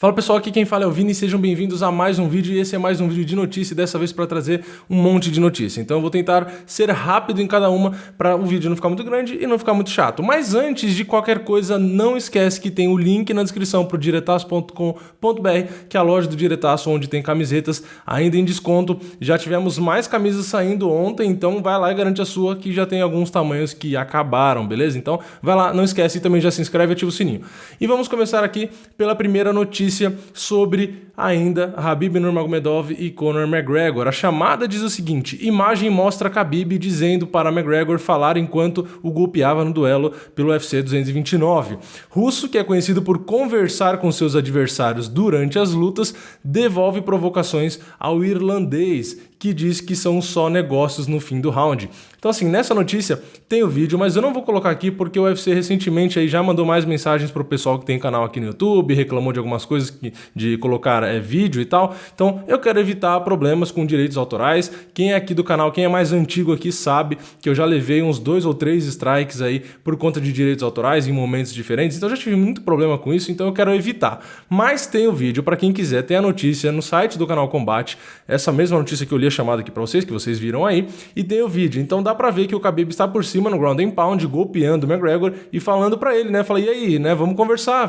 Fala pessoal, aqui quem fala é o Vini e sejam bem-vindos a mais um vídeo, e esse é mais um vídeo de notícia, dessa vez para trazer um monte de notícia. Então eu vou tentar ser rápido em cada uma para o vídeo não ficar muito grande e não ficar muito chato. Mas antes de qualquer coisa, não esquece que tem o link na descrição para o diretaço.com.br, que é a loja do Diretaço, onde tem camisetas ainda em desconto. Já tivemos mais camisas saindo ontem, então vai lá e garante a sua, que já tem alguns tamanhos que acabaram, beleza? Então vai lá, não esquece e também já se inscreve e ativa o sininho. E vamos começar aqui pela primeira notícia sobre ainda Khabib Nurmagomedov e Conor McGregor. A chamada diz o seguinte: imagem mostra Khabib dizendo para McGregor falar enquanto o golpeava no duelo pelo UFC 229. Russo, que é conhecido por conversar com seus adversários durante as lutas, devolve provocações ao irlandês, que diz que são só negócios no fim do round. Então assim, nessa notícia tem o vídeo, mas eu não vou colocar aqui porque o UFC recentemente aí já mandou mais mensagens pro pessoal que tem canal aqui no YouTube, reclamou de algumas coisas de colocar vídeo e tal. Então eu quero evitar problemas com direitos autorais. Quem é aqui do canal, quem é mais antigo aqui sabe que eu já levei uns 2 ou 3 strikes aí por conta de direitos autorais em momentos diferentes, então eu já tive muito problema com isso, então eu quero evitar. Mas tem o vídeo para quem quiser, tem a notícia no site do canal Combate, essa mesma notícia que eu li a chamada aqui para vocês, que vocês viram aí, e tem o vídeo. Então dá pra ver que o Khabib está por cima no ground and pound, golpeando o McGregor e falando pra ele, né? Fala, e aí, né? Vamos conversar.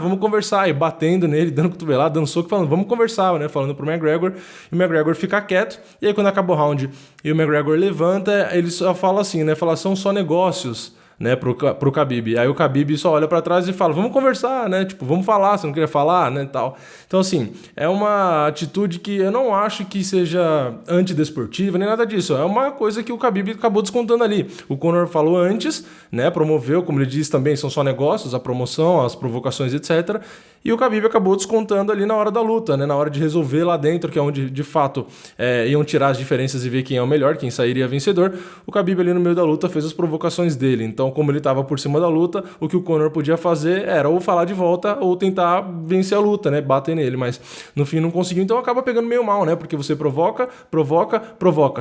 E batendo nele, dando cotovelada, dando soco, falando, vamos conversar, né? Falando pro McGregor. E o McGregor fica quieto. E aí quando acaba o round e o McGregor levanta, ele só fala assim, né? Fala, são só negócios, né, pro Khabib. Aí o Khabib só olha pra trás e fala, vamos conversar, né, tipo, vamos falar, você não queria falar, né, tal. Então assim, é uma atitude que eu não acho que seja antidesportiva, nem nada disso, é uma coisa que o Khabib acabou descontando ali. O Conor falou antes, né, promoveu, como ele disse também, são só negócios, a promoção, as provocações, etc. E o Khabib acabou descontando ali na hora da luta, né, na hora de resolver lá dentro, que é onde, de fato, iam tirar as diferenças e ver quem é o melhor, quem sairia vencedor. O Khabib ali no meio da luta fez as provocações dele. Então, como ele estava por cima da luta, o que o Conor podia fazer era ou falar de volta ou tentar vencer a luta, né, bater nele, mas no fim não conseguiu, então acaba pegando meio mal, né, porque você provoca,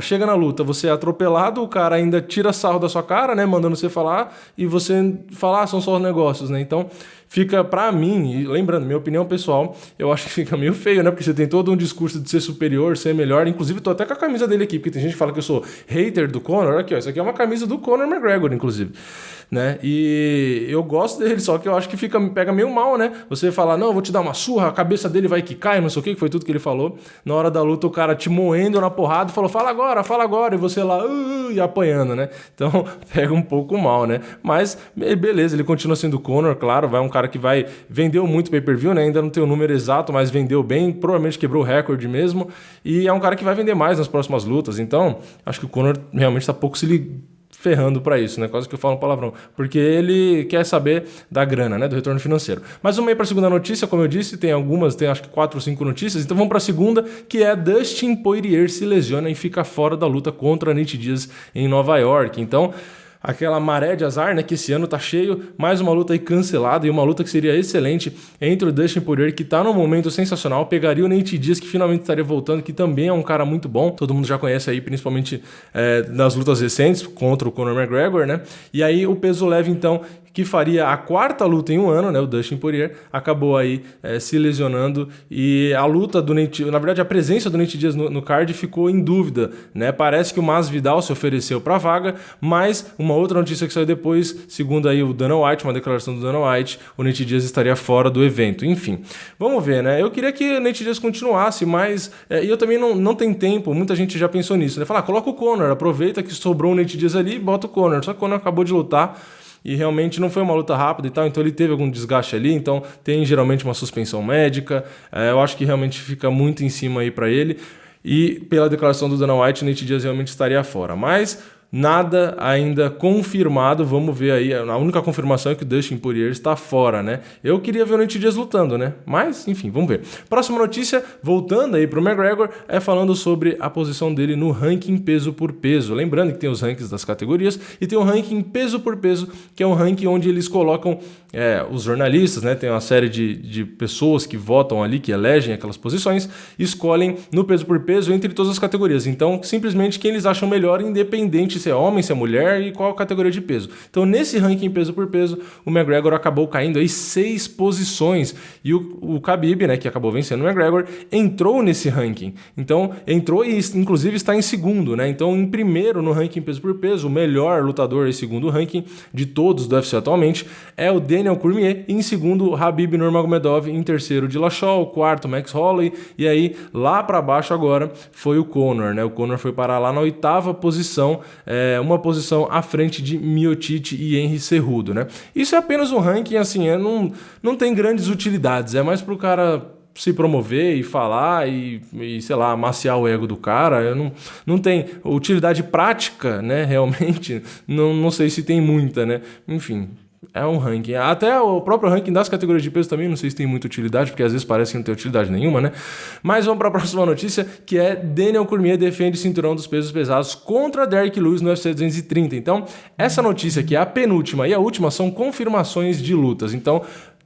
chega na luta, você é atropelado, o cara ainda tira sarro da sua cara, né, mandando você falar, e você fala, são só os negócios, né, então fica, pra mim, e lembrando, minha opinião pessoal, eu acho que fica meio feio, né? Porque você tem todo um discurso de ser superior, ser melhor. Inclusive, tô até com a camisa dele aqui, porque tem gente que fala que eu sou hater do Conor. Aqui, ó, isso aqui é uma camisa do Conor McGregor, inclusive, né? E eu gosto dele, só que eu acho que pega meio mal, né? Você falar, não, eu vou te dar uma surra, a cabeça dele vai quicar, não sei o que foi tudo que ele falou. Na hora da luta, o cara te moendo na porrada e falou, fala agora, e você lá, e apanhando, né? Então, pega um pouco mal, né? Mas, beleza, ele continua sendo Conor, claro, vai um cara que vendeu muito pay-per-view, né? Ainda não tem o número exato, mas vendeu bem, provavelmente quebrou o recorde mesmo, e é um cara que vai vender mais nas próximas lutas, então acho que o Conor realmente está pouco se ferrando para isso, né? Quase que eu falo um palavrão, porque ele quer saber da grana, né? Do retorno financeiro. Mas vamos aí para a segunda notícia, como eu disse, tem acho que 4 ou 5 notícias, então vamos para a segunda, que é Dustin Poirier se lesiona e fica fora da luta contra Nate Diaz em Nova York. Então, aquela maré de azar, né, que esse ano tá cheio, mais uma luta aí cancelada e uma luta que seria excelente entre o Dustin Poirier, que tá num momento sensacional, pegaria o Nate Diaz, que finalmente estaria voltando, que também é um cara muito bom, todo mundo já conhece aí, principalmente nas lutas recentes contra o Conor McGregor, né, e aí o peso leve então, que faria a 4ª luta em um ano, né, o Dustin Poirier, acabou aí se lesionando e a luta do Nate, na verdade a presença do Nate Diaz no card ficou em dúvida, né, parece que o Masvidal se ofereceu para a vaga, mas uma outra notícia que saiu depois, segundo aí o Dana White, uma declaração do Dana White, o Nate Diaz estaria fora do evento, enfim, vamos ver, né, eu queria que o Nate Diaz continuasse, mas e eu também não tenho tempo, muita gente já pensou nisso, né, falar, coloca o Conor, aproveita que sobrou o Nate Diaz ali e bota o Conor, só que o Conor acabou de lutar, e realmente não foi uma luta rápida e tal, então ele teve algum desgaste ali, então tem geralmente uma suspensão médica, eu acho que realmente fica muito em cima aí para ele, e pela declaração do Dana White, o Nate Diaz realmente estaria fora, mas nada ainda confirmado, vamos ver aí, a única confirmação é que o Dustin Poirier está fora, né? Eu queria ver o Nate Diaz lutando, né? Mas, enfim, vamos ver. Próxima notícia, voltando aí pro McGregor, falando sobre a posição dele no ranking peso por peso. Lembrando que tem os rankings das categorias e tem o ranking peso por peso, que é um ranking onde eles colocam os jornalistas, né? Tem uma série de pessoas que votam ali, que elegem aquelas posições, escolhem no peso por peso entre todas as categorias. Então, simplesmente quem eles acham melhor, independente se é homem, se é mulher e qual a categoria de peso. Então, nesse ranking peso por peso, o McGregor acabou caindo aí 6 posições e o Khabib, né, que acabou vencendo o McGregor, entrou nesse ranking. Então, entrou e inclusive está em segundo, né? Então, em primeiro no ranking peso por peso, o melhor lutador e segundo ranking de todos do UFC atualmente é o Daniel Cormier, e em segundo, Khabib Nurmagomedov, em terceiro, Dillashaw, quarto, Max Holloway, e aí lá para baixo agora foi o Conor, né? O Conor foi parar lá na 8ª posição, uma posição à frente de Miocic e Henry Cejudo, né? Isso é apenas um ranking, assim, não tem grandes utilidades, é mais pro cara se promover e falar e sei lá, amaciar o ego do cara. Não tem utilidade prática, né? Realmente, não sei se tem muita, né? Enfim, é um ranking. Até o próprio ranking das categorias de peso também, não sei se tem muita utilidade, porque às vezes parece que não tem utilidade nenhuma, né? Mas vamos para a próxima notícia, que é Daniel Cormier defende cinturão dos pesos pesados contra Derrick Lewis no UFC 230. Então, essa notícia aqui, a penúltima e a última, são confirmações de lutas. Então,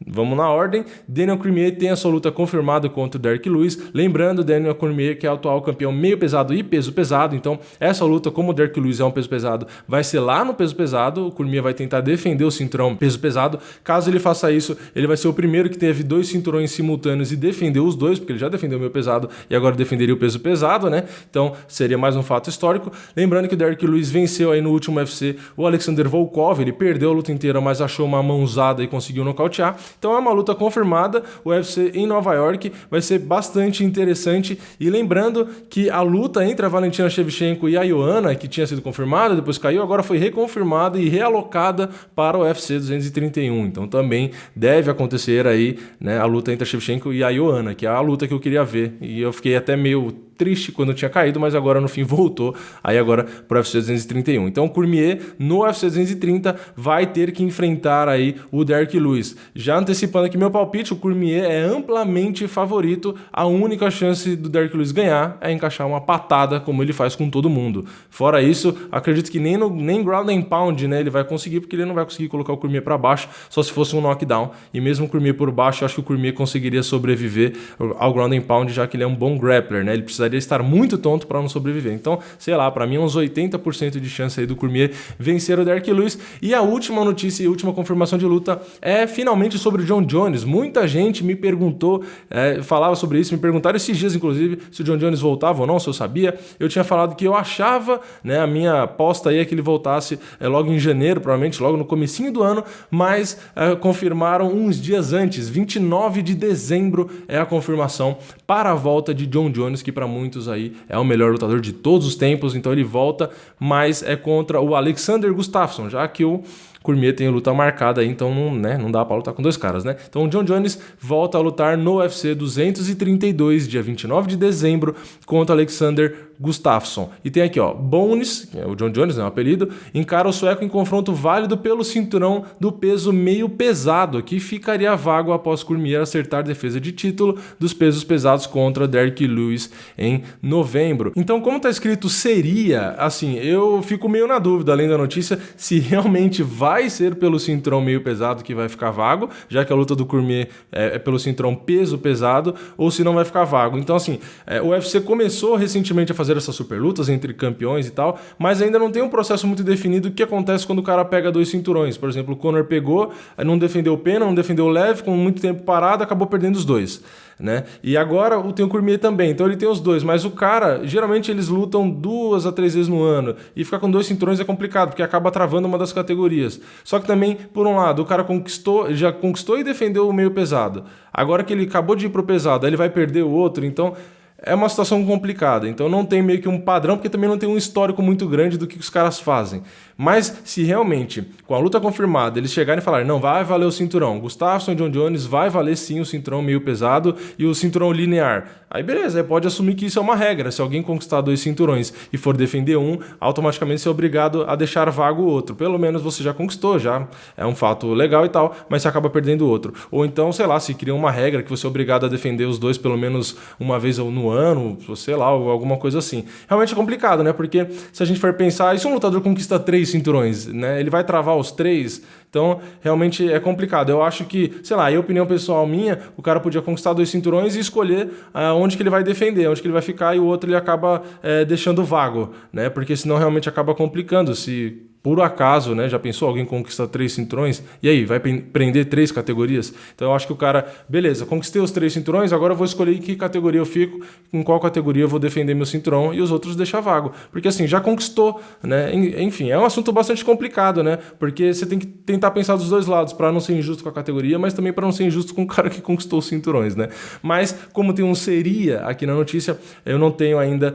vamos na ordem. Daniel Cormier tem a sua luta confirmada contra o Derrick Lewis. Lembrando, Daniel Cormier, que é o atual campeão meio pesado e peso pesado. Então, essa luta, como o Derrick Lewis é um peso pesado, vai ser lá no peso pesado. O Cormier vai tentar defender o cinturão peso pesado. Caso ele faça isso, ele vai ser o primeiro que teve 2 cinturões simultâneos e defendeu os dois, porque ele já defendeu o meio pesado e agora defenderia o peso pesado, né? Então, seria mais um fato histórico. Lembrando que o Derrick Lewis venceu aí no último UFC o Alexander Volkov. Ele perdeu a luta inteira, mas achou uma mãozada e conseguiu nocautear. Então é uma luta confirmada, o UFC em Nova York, vai ser bastante interessante. E lembrando que a luta entre a Valentina Shevchenko e a Joanna, que tinha sido confirmada, depois caiu, agora foi reconfirmada e realocada para o UFC 231. Então também deve acontecer aí, né, a luta entre a Shevchenko e a Joanna, que é a luta que eu queria ver. E eu fiquei até meio triste quando tinha caído, mas agora no fim voltou aí agora para o UFC 231. Então o Cormier no UFC 230 vai ter que enfrentar aí o Derrick Lewis. Já antecipando aqui meu palpite, o Cormier é amplamente favorito. A única chance do Derrick Lewis ganhar é encaixar uma patada, como ele faz com todo mundo. Fora isso, acredito que nem ground and pound, né, ele vai conseguir, porque ele não vai conseguir colocar o Cormier para baixo, só se fosse um knockdown. E mesmo o Cormier por baixo, eu acho que o Cormier conseguiria sobreviver ao ground and pound, já que ele é um bom grappler, né? Ele precisaria estar muito tonto para não sobreviver. Então, sei lá, para mim uns 80% de chance aí do Cormier vencer o Derrick Lewis. E a última notícia e última confirmação de luta é finalmente sobre o Jon Jones. Muita gente me perguntou, falava sobre isso, me perguntaram esses dias, inclusive, se o Jon Jones voltava ou não, se eu sabia. Eu tinha falado que eu achava, né, a minha aposta aí é que ele voltasse logo em janeiro, provavelmente logo no comecinho do ano, mas confirmaram uns dias antes, 29 de dezembro é a confirmação para a volta de Jon Jones, que para muitos aí é o melhor lutador de todos os tempos. Então ele volta, mas é contra o Alexander Gustafsson, já que o Cormier tem a luta marcada aí, então não dá pra lutar com dois caras, né? Então o Jon Jones volta a lutar no UFC 232, dia 29 de dezembro, contra Alexander Gustafsson. E tem aqui, ó, Bones, que é o Jon Jones, né, o apelido, encara o sueco em confronto válido pelo cinturão do peso meio pesado, que ficaria vago após Cormier acertar defesa de título dos pesos pesados contra Derrick Lewis em novembro. Então, como tá escrito seria, assim, eu fico meio na dúvida, além da notícia, se realmente vai ser pelo cinturão meio pesado que vai ficar vago, já que a luta do Cormier é pelo cinturão peso pesado, ou se não vai ficar vago. Então, assim, o UFC começou recentemente a fazer essas super lutas entre campeões e tal, mas ainda não tem um processo muito definido do que acontece quando o cara pega dois cinturões. Por exemplo, o Conor pegou, não defendeu o pena, não defendeu o leve, com muito tempo parado, acabou perdendo os dois, né? E agora tem o Cormier também, então ele tem os dois, mas o cara, geralmente eles lutam 2 a 3 vezes no ano, e ficar com dois cinturões é complicado, porque acaba travando uma das categorias. Só que também, por um lado, o cara já conquistou e defendeu o meio pesado. Agora que ele acabou de ir pro pesado, aí ele vai perder o outro, então é uma situação complicada. Então não tem meio que um padrão, porque também não tem um histórico muito grande do que os caras fazem. Mas se realmente, com a luta confirmada, eles chegarem e falarem, não, vai valer o cinturão, Gustafsson e Jon Jones vai valer sim o cinturão meio pesado e o cinturão linear. Aí beleza, aí pode assumir que isso é uma regra. Se alguém conquistar 2 cinturões e for defender um, automaticamente você é obrigado a deixar vago o outro. Pelo menos você já conquistou, já é um fato legal e tal, mas você acaba perdendo o outro. Ou então, sei lá, se cria uma regra que você é obrigado a defender os dois pelo menos uma vez no próximo ano, sei lá, alguma coisa assim. Realmente é complicado, né? Porque se a gente for pensar, e se um lutador conquista 3 cinturões, né? Ele vai travar os 3? Então, realmente é complicado. Eu acho que, sei lá, a opinião pessoal minha, o cara podia conquistar 2 cinturões e escolher onde que ele vai defender, onde que ele vai ficar, e o outro ele acaba deixando vago, né? Porque senão realmente acaba complicando. Se por acaso, né, já pensou, alguém conquista 3 cinturões, e aí, vai prender 3 categorias? Então eu acho que o cara, beleza, conquistei os 3 cinturões, agora eu vou escolher em que categoria eu fico, em qual categoria eu vou defender meu cinturão, e os outros deixar vago. Porque assim, já conquistou, né? Enfim, é um assunto bastante complicado, né? Porque você tem que tentar pensar dos dois lados, para não ser injusto com a categoria, mas também para não ser injusto com o cara que conquistou os cinturões, né? Mas, como tem um seria aqui na notícia, eu não tenho ainda,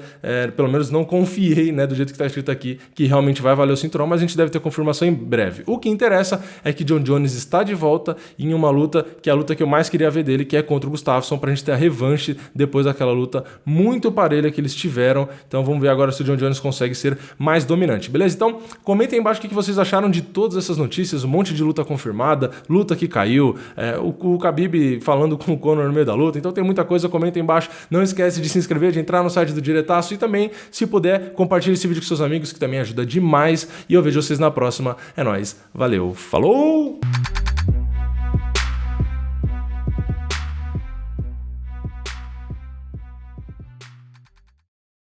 pelo menos não confiei, né, do jeito que está escrito aqui, que realmente vai valer o cinturão, mas a gente deve ter confirmação em breve. O que interessa é que John Jones está de volta em uma luta, que é a luta que eu mais queria ver dele, que é contra o Gustafsson, pra gente ter a revanche depois daquela luta muito parelha que eles tiveram. Então vamos ver agora se o John Jones consegue ser mais dominante, beleza? Então comentem aí embaixo o que vocês acharam de todas essas notícias, um monte de luta confirmada, luta que caiu, o Khabib falando com o Conor no meio da luta, então tem muita coisa, comenta aí embaixo. Não esquece de se inscrever, de entrar no site do Diretaço e também, se puder, compartilhe esse vídeo com seus amigos, que também ajuda demais, e eu vejo vocês na próxima. É nóis, valeu, falou!